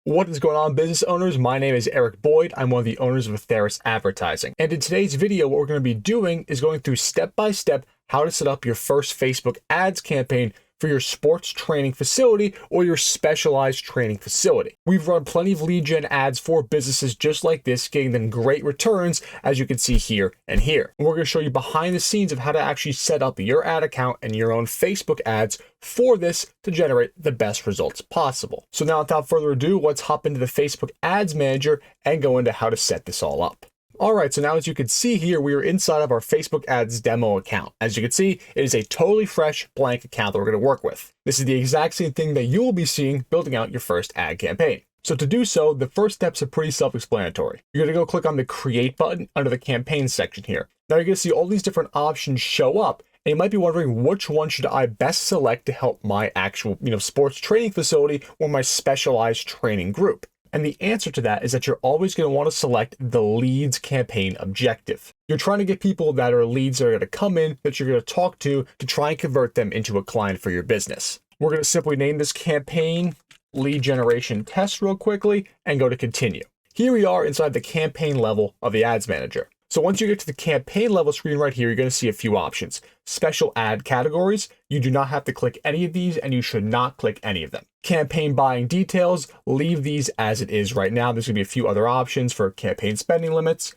What is going on, business owners? My name is Eric Boyd. I'm one of the owners of Atheris Advertising. And in today's video, what we're going to be doing is going through step-by-step how to set up your first Facebook ads campaign for your sports training facility or your specialized training facility. We've run plenty of lead gen ads for businesses just like this, getting them great returns, as you can see here and here. And we're going to show you behind the scenes of how to actually set up your ad account and your own Facebook ads for this to generate the best results possible. So now, without further ado, let's hop into the Facebook Ads Manager and go into how to set this all up. All right, so now as you can see here, we are inside of our Facebook Ads demo account. As you can see, it is a totally fresh blank account that we're going to work with. This is the exact same thing that you will be seeing building out your first ad campaign. So to do so, the first steps are pretty self-explanatory. You're going to go click on the Create button under the Campaign section here. Now you're going to see all these different options show up, and you might be wondering which one should I best select to help my actual, sports training facility or my specialized training group. And the answer to that is that you're always going to want to select the leads campaign objective. You're trying to get people that are leads that are going to come in that you're going to talk to try and convert them into a client for your business. We're going to simply name this campaign Lead Generation Test real quickly and go to Continue. Here we are inside the campaign level of the Ads Manager. So once you get to the campaign level screen right here, you're going to see a few options. Special ad categories. You do not have to click any of these, and you should not click any of them. Campaign buying details. Leave these as it is right now. There's going to be a few other options for campaign spending limits.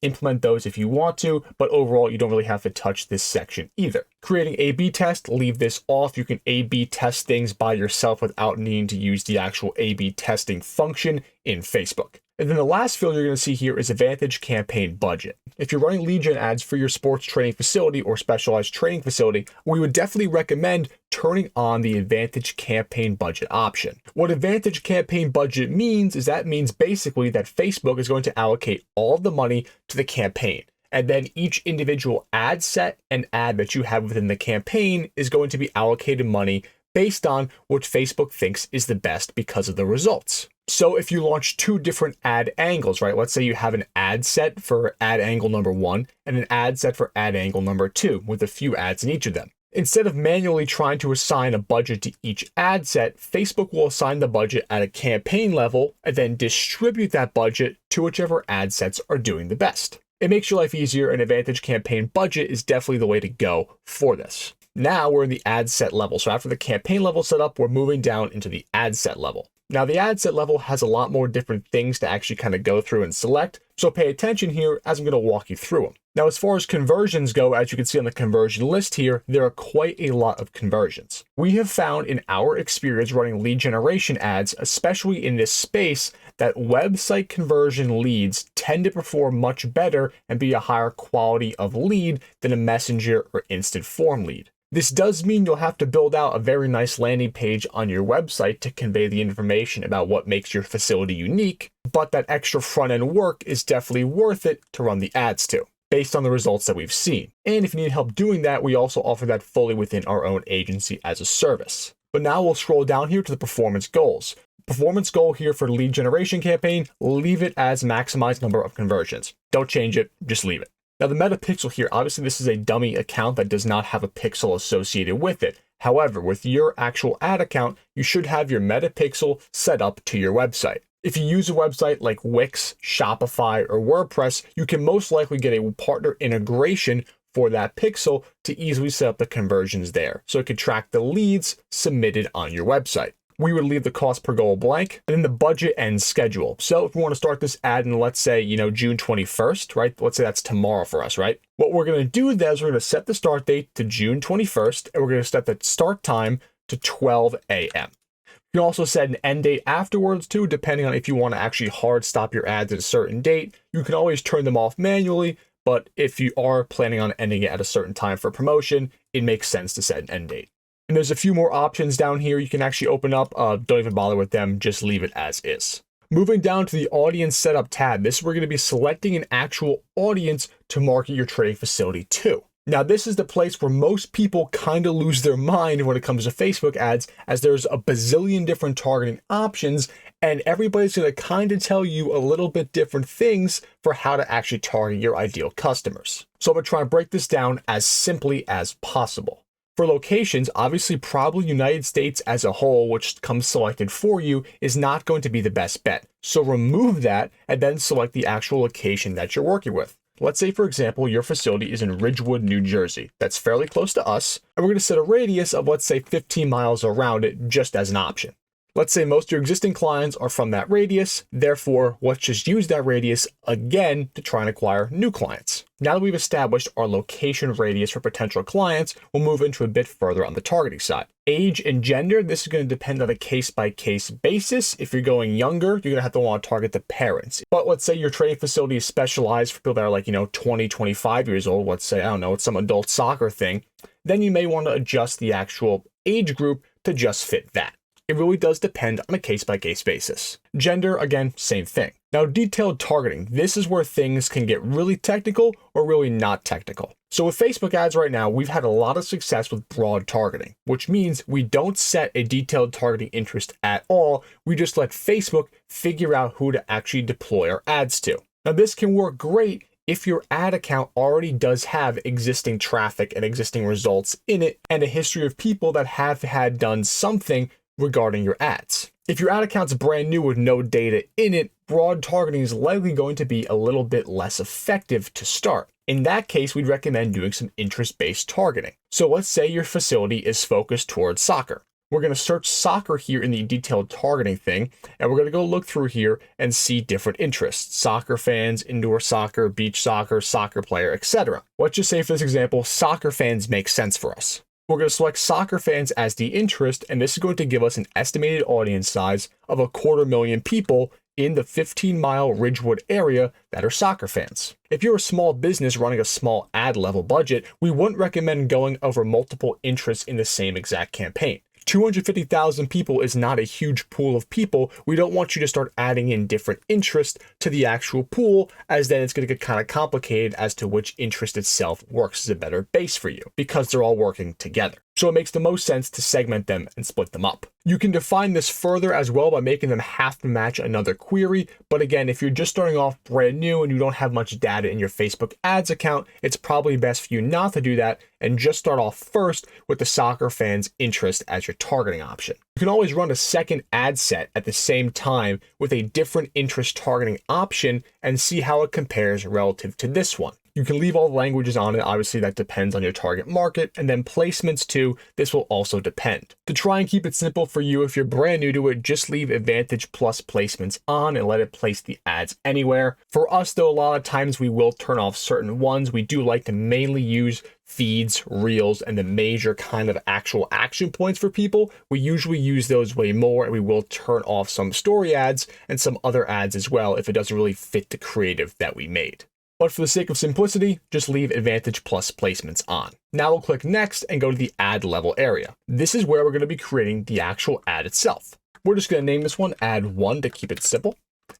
Implement those if you want to, but overall, you don't really have to touch this section either. Creating A/B test, leave this off. You can A/B test things by yourself without needing to use the actual A/B testing function in Facebook. And then the last field you're going to see here is Advantage Campaign Budget. If you're running lead gen ads for your sports training facility or specialized training facility, we would definitely recommend turning on the Advantage Campaign Budget option. What Advantage Campaign Budget means is that means basically that Facebook is going to allocate all of the money to the campaign. And then each individual ad set and ad that you have within the campaign is going to be allocated money based on what Facebook thinks is the best because of the results. So if you launch two different ad angles, right? Let's say you have an ad set for ad angle number 1 and an ad set for ad angle number 2 with a few ads in each of them. Instead of manually trying to assign a budget to each ad set, Facebook will assign the budget at a campaign level and then distribute that budget to whichever ad sets are doing the best. It makes your life easier, and Advantage Campaign Budget is definitely the way to go for this. Now we're in the ad set level. So after the campaign level setup, we're moving down into the ad set level. Now the ad set level has a lot more different things to actually kind of go through and select. So pay attention here as I'm going to walk you through them. Now, as far as conversions go, as you can see on the conversion list here, there are quite a lot of conversions. We have found in our experience running lead generation ads, especially in this space, that website conversion leads tend to perform much better and be a higher quality of lead than a messenger or instant form lead. This does mean you'll have to build out a very nice landing page on your website to convey the information about what makes your facility unique, but that extra front-end work is definitely worth it to run the ads to, based on the results that we've seen. And if you need help doing that, we also offer that fully within our own agency as a service. But now we'll scroll down here to the performance goals. Performance goal here for the lead generation campaign, leave it as maximize number of conversions. Don't change it, just leave it. Now the meta pixel here, obviously this is a dummy account that does not have a pixel associated with it. However, with your actual ad account, you should have your meta pixel set up to your website. If you use a website like Wix, Shopify, or WordPress, you can most likely get a partner integration for that pixel to easily set up the conversions there, so it can track the leads submitted on your website. We would leave the cost per goal blank, and then the budget and schedule. So if we want to start this ad in, let's say, June 21st, right? Let's say that's tomorrow for us, right? What we're going to do then is we're going to set the start date to June 21st, and we're going to set the start time to 12 a.m. You can also set an end date afterwards too, depending on if you want to actually hard stop your ads at a certain date. You can always turn them off manually, but if you are planning on ending it at a certain time for promotion, it makes sense to set an end date. And there's a few more options down here you can actually open up. Don't even bother with them, just leave it as is. Moving down to the audience setup tab, this is where we're going to be selecting an actual audience to market your training facility to. Now, this is the place where most people kind of lose their mind when it comes to Facebook ads, as there's a bazillion different targeting options, and everybody's going to kind of tell you a little bit different things for how to actually target your ideal customers. So I'm going to try and break this down as simply as possible. For locations, obviously probably United States as a whole, which comes selected for you, is not going to be the best bet. So remove that and then select the actual location that you're working with. Let's say, for example, your facility is in Ridgewood, New Jersey. That's fairly close to us, and we're going to set a radius of, let's say, 15 miles around it just as an option. Let's say most of your existing clients are from that radius, therefore, let's just use that radius again to try and acquire new clients. Now that we've established our location radius for potential clients, we'll move into a bit further on the targeting side. Age and gender, this is going to depend on a case-by-case basis. If you're going younger, you're going to have to want to target the parents. But let's say your training facility is specialized for people that are like, 20, 25 years old. Let's say, I don't know, it's some adult soccer thing. Then you may want to adjust the actual age group to just fit that. It really does depend on a case-by-case basis. Gender, again, same thing. Now, detailed targeting. This is where things can get really technical or really not technical. So with Facebook ads right now, we've had a lot of success with broad targeting, which means we don't set a detailed targeting interest at all. We just let Facebook figure out who to actually deploy our ads to. Now, this can work great if your ad account already does have existing traffic and existing results in it and a history of people that have had done something regarding your ads. If your ad account's brand new with no data in it, broad targeting is likely going to be a little bit less effective to start. In that case, we'd recommend doing some interest-based targeting. So let's say your facility is focused towards soccer. We're going to search soccer here in the detailed targeting thing, and we're going to go look through here and see different interests: soccer fans, indoor soccer, beach soccer, soccer player, etc. Let's just say for this example, soccer fans make sense for us. We're going to select soccer fans as the interest, and this is going to give us an estimated audience size of 250,000 people in the 15-mile Ridgewood area that are soccer fans. If you're a small business running a small ad level budget, we wouldn't recommend going over multiple interests in the same exact campaign. 250,000 people is not a huge pool of people. We don't want you to start adding in different interests to the actual pool, as then it's going to get kind of complicated as to which interest itself works as a better base for you, because they're all working together. So it makes the most sense to segment them and split them up. You can define this further as well by making them have to match another query. But again, if you're just starting off brand new and you don't have much data in your Facebook ads account, it's probably best for you not to do that and just start off first with the soccer fans' interest as your targeting option. You can always run a second ad set at the same time with a different interest targeting option and see how it compares relative to this one. You can leave all the languages on it. Obviously, that depends on your target market. And then placements too, this will also depend. To try and keep it simple for you, if you're brand new to it, just leave Advantage Plus placements on and let it place the ads anywhere. For us, though, a lot of times we will turn off certain ones. We do like to mainly use feeds, reels, and the major kind of actual action points for people. We usually use those way more, and we will turn off some story ads and some other ads as well if it doesn't really fit the creative that we made. But for the sake of simplicity, just leave Advantage Plus placements on. Now we'll click Next and go to the ad level area. This is where we're going to be creating the actual ad itself. We're just going to name this one Ad 1 to keep it simple.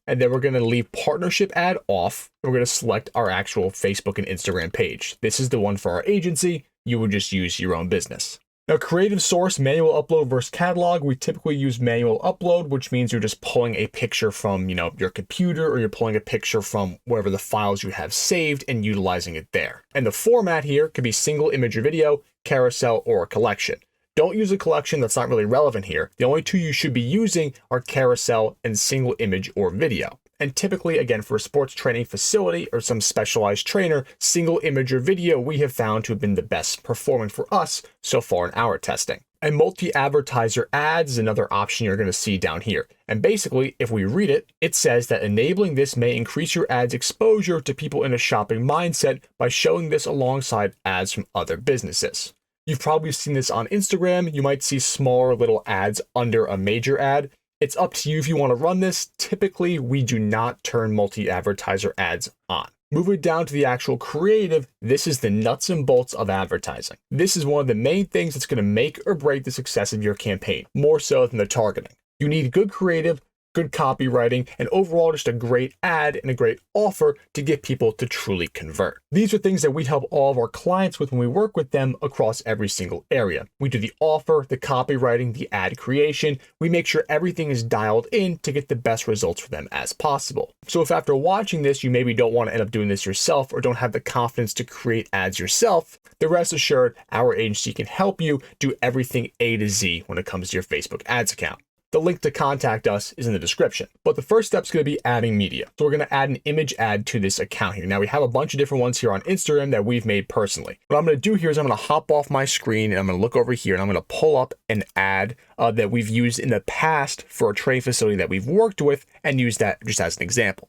And then we're going to leave Partnership Ad off. We're going to select our actual Facebook and Instagram page. This is the one for our agency. You would just use your own business. Now, creative source, manual upload versus catalog. We typically use manual upload, which means you're just pulling a picture from, your computer, or you're pulling a picture from wherever the files you have saved and utilizing it there. And the format here could be single image or video, carousel, or a collection. Don't use a collection, that's not really relevant here. The only two you should be using are carousel and single image or video. And typically, again, for a sports training facility or some specialized trainer, single image or video we have found to have been the best performing for us so far in our testing. And multi-advertiser ads is another option you're going to see down here. And basically, if we read it, it says that enabling this may increase your ads exposure to people in a shopping mindset by showing this alongside ads from other businesses. You've probably seen this on Instagram. You might see smaller little ads under a major ad. It's up to you if you want to run this. Typically, we do not turn multi-advertiser ads on. Moving down to the actual creative, this is the nuts and bolts of advertising. This is one of the main things that's going to make or break the success of your campaign, more so than the targeting. You need good creative, good copywriting, and overall just a great ad and a great offer to get people to truly convert. These are things that we help all of our clients with when we work with them across every single area. We do the offer, the copywriting, the ad creation. We make sure everything is dialed in to get the best results for them as possible. So if after watching this, you maybe don't want to end up doing this yourself or don't have the confidence to create ads yourself, then rest assured our agency can help you do everything A to Z when it comes to your Facebook ads account. The link to contact us is in the description. But the first step is going to be adding media. So we're going to add an image ad to this account here. Now we have a bunch of different ones here on Instagram that we've made personally. What I'm going to do here is I'm going to hop off my screen and I'm going to look over here and I'm going to pull up an ad that we've used in the past for a training facility that we've worked with and use that just as an example.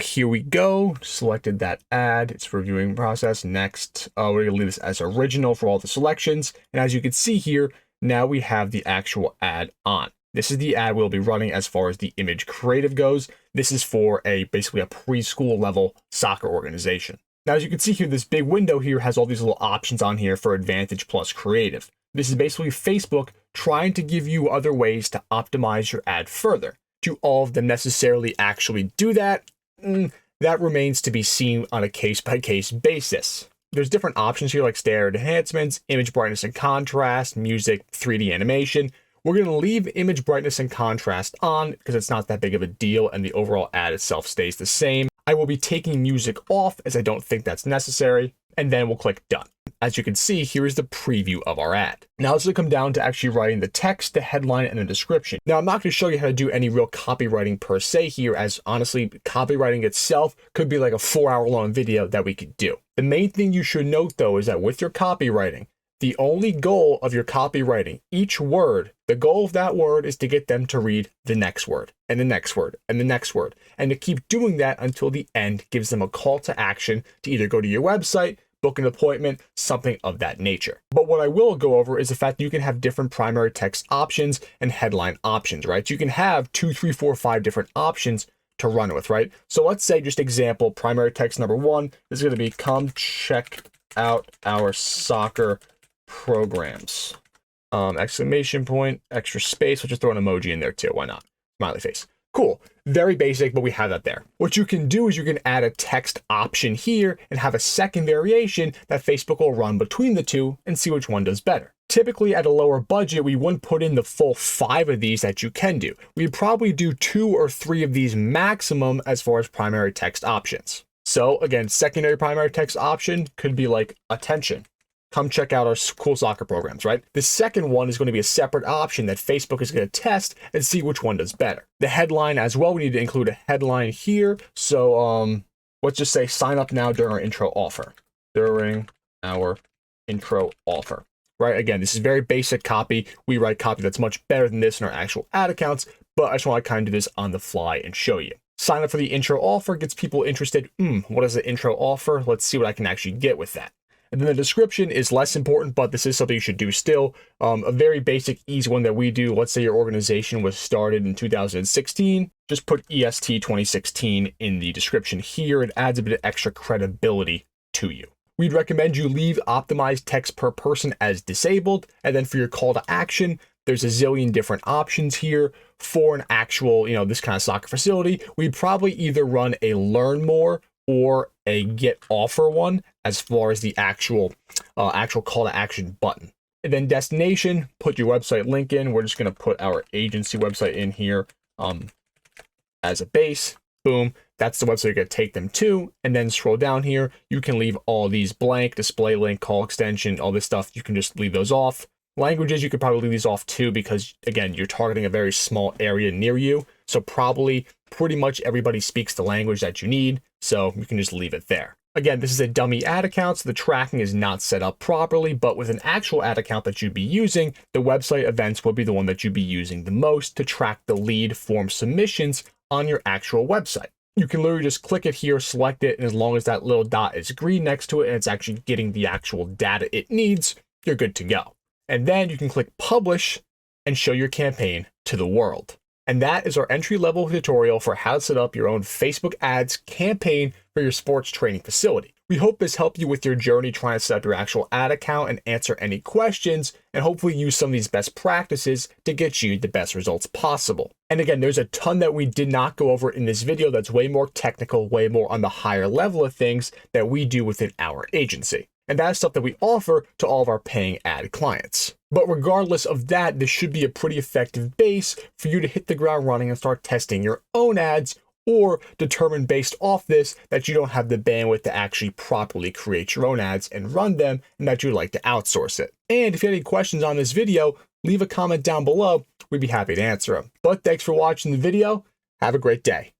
Here we go. Selected that ad. It's reviewing process. Next, we're going to leave this as original for all the selections. And as you can see here, now we have the actual ad on. This is the ad we'll be running as far as the image creative goes. This is for basically a preschool level soccer organization. Now, as you can see here, this big window here has all these little options on here for Advantage Plus Creative. This is basically Facebook trying to give you other ways to optimize your ad further. Do all of them necessarily actually do that? That remains to be seen on a case-by-case basis. There's different options here like standard enhancements, image brightness and contrast, music, 3D animation. We're going to leave image brightness and contrast on because it's not that big of a deal and the overall ad itself stays the same. I will be taking music off as I don't think that's necessary, and then we'll click done. As you can see, here is the preview of our ad. Now it's going to come down to actually writing the text, the headline, and the description. Now I'm not going to show you how to do any real copywriting per se here, as honestly, copywriting itself could be like a 4-hour long video that we could do. The main thing you should note though is that with your copywriting, the only goal of your copywriting, each word, the goal of that word is to get them to read the next word and the next word and the next word, and to keep doing that until the end gives them a call to action to either go to your website, book an appointment, something of that nature. But what I will go over is the fact that you can have different primary text options and headline options, right? You can have 2, 3, 4, 5 different options to run with, right? So let's say, just example, primary text number 1 is going to be, come check out our soccer programs, exclamation point, extra space. We'll just throw an emoji in there too. Why not? Smiley face. Cool. Very basic, but we have that there. What you can do is you can add a text option here and have a second variation that Facebook will run between the two and see which one does better. Typically at a lower budget, we wouldn't put in the full 5 of these that you can do. We'd probably do 2 or 3 of these maximum as far as primary text options. So again, secondary primary text option could be like attention. Come check out our cool soccer programs, right? The second one is going to be a separate option that Facebook is going to test and see which one does better. The headline as well, we need to include a headline here. So let's just say sign up now during our intro offer. During our intro offer, right? Again, this is very basic copy. We write copy that's much better than this in our actual ad accounts, but I just want to kind of do this on the fly and show you. Sign up for the intro offer gets people interested. What is the intro offer? Let's see what I can actually get with that. And then the description is less important, but this is something you should do still. A very basic, easy one that we do. Let's say your organization was started in 2016. Just put EST 2016 in the description here. It adds a bit of extra credibility to you. We'd recommend you leave optimized text per person as disabled. And then for your call to action, there's a zillion different options here for an actual, this kind of soccer facility. We'd probably either run a learn more or a get offer one as far as the actual call to action button. And then destination, put your website link in. We're just going to put our agency website in here as a base. Boom. That's the website you're going to take them to. And then scroll down here. You can leave all these blank, display link, call extension, all this stuff. You can just leave those off. Languages, you could probably leave these off too, because again, you're targeting a very small area near you. So probably pretty much everybody speaks the language that you need. So you can just leave it there. Again, this is a dummy ad account, so the tracking is not set up properly, but with an actual ad account that you'd be using, the website events will be the one that you'd be using the most to track the lead form submissions on your actual website. You can literally just click it here, select it, and as long as that little dot is green next to it and it's actually getting the actual data it needs, you're good to go. And then you can click publish and show your campaign to the world. And that is our entry-level tutorial for how to set up your own Facebook ads campaign for your sports training facility. We hope this helped you with your journey trying to set up your actual ad account and answer any questions, and hopefully use some of these best practices to get you the best results possible. And again, there's a ton that we did not go over in this video that's way more technical, way more on the higher level of things that we do within our agency. And that's stuff that we offer to all of our paying ad clients. But regardless of that, this should be a pretty effective base for you to hit the ground running and start testing your own ads, or determine based off this that you don't have the bandwidth to actually properly create your own ads and run them, and that you'd like to outsource it. And if you have any questions on this video, leave a comment down below. We'd be happy to answer them. But thanks for watching the video. Have a great day.